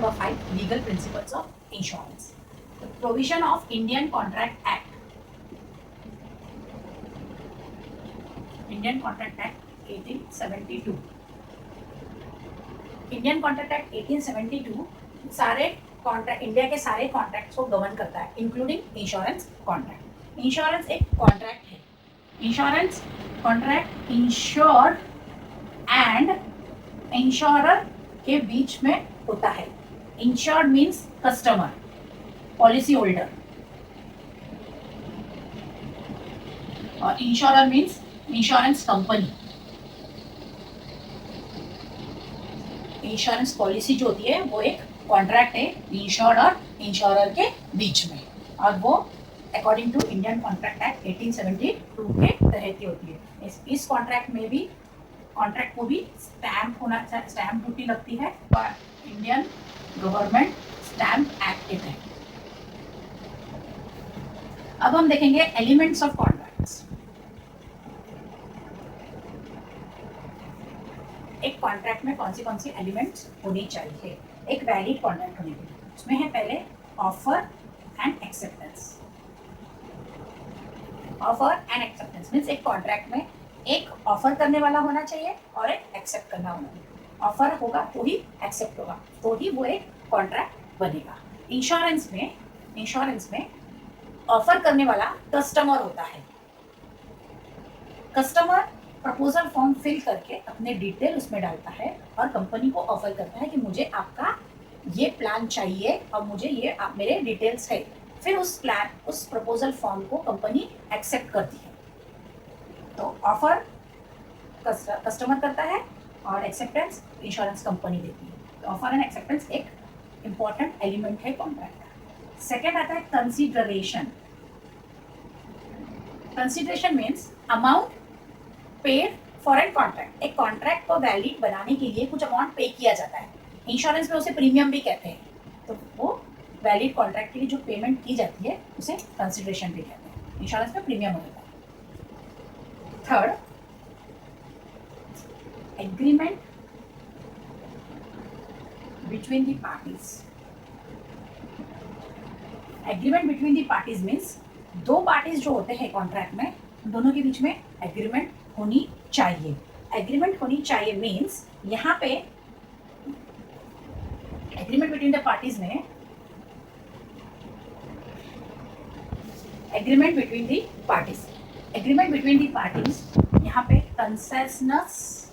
number 5, legal principles of insurance. The provision of Indian Contract Act. Indian Contract Act 1872. Indian Contract Act 1872 सारे contract, India के सारे contracts को govern करता है, including insurance contract. Insurance एक contract है. Insurance contract insured and insurer के बीच में होता है. Insured means customer, policy holder, और insurer means insurance company. Insurance policy जो होती है वो एक कॉन्ट्रैक्ट है इंश्योर्ड और इंश्योरर के बीच में, और वो according to Indian Contract Act 1872 के तहत की होती है. इस कॉन्ट्रैक्ट में भी, कॉन्ट्रैक्ट को भी स्टैम्प ड्यूटी लगती है और इंडियन गवर्नमेंट स्टैम्प एक्ट के तहत. अब हम देखेंगे एलिमेंट्स ऑफ कॉन्ट्रैक्ट्स. एक कॉन्ट्रैक्ट में कौन सी एलिमेंट्स होनी चाहिए एक वैलिड कॉन्ट्रैक्ट होने के लिए. उसमें है पहले offer and acceptance. Offer and acceptance means एक कॉन्ट्रैक्ट में एक ऑफर करने वाला होना चाहिए और एक एक्सेप्ट करना होना चाहिए. ऑफर होगा तो ही एक्सेप्ट होगा, तो ही वो एक कॉन्ट्रैक्ट बनेगा. इंश्योरेंस में ऑफर करने वाला कस्टमर होता है. कस्टमर प्रपोजल फॉर्म फिल करके अपने डिटेल उसमें डालता है और कंपनी को ऑफर करता है कि मुझे आपका ये प्लान चाहिए और मुझे ये आप मेरे डिटेल्स है. फिर उस प्रपोजल फॉर्म को कंपनी एक्सेप्ट करती है. तो ऑफर कस्टमर करता है और एक्सेप्टेंस इंश्योरेंस कंपनी देती है. तो ऑफर एंड एक्सेप्टेंस एक इंपॉर्टेंट एलिमेंट है कॉन्ट्रैक्ट का. सेकेंड आता है consideration. Consideration means amount paid for an contract. एक कॉन्ट्रैक्ट को वैलिड बनाने के लिए कुछ अमाउंट पे किया जाता है. इंश्योरेंस में उसे प्रीमियम भी कहते हैं. तो वो वैलिड कॉन्ट्रैक्ट के लिए जो पेमेंट की जाती है उसे कंसीडरेशन भी कहते हैं. इंश्योरेंस में प्रीमियम होता है. Third, agreement between the parties. Agreement between the parties means दो पार्टीज जो होते हैं कॉन्ट्रैक्ट में, दोनों के बीच में एग्रीमेंट होनी चाहिए. एग्रीमेंट होनी चाहिए मीन्स यहाँ पे एग्रीमेंट बिटवीन द पार्टीज में, एग्रीमेंट बिटवीन द पार्टीज यहाँ पे कंसेशनस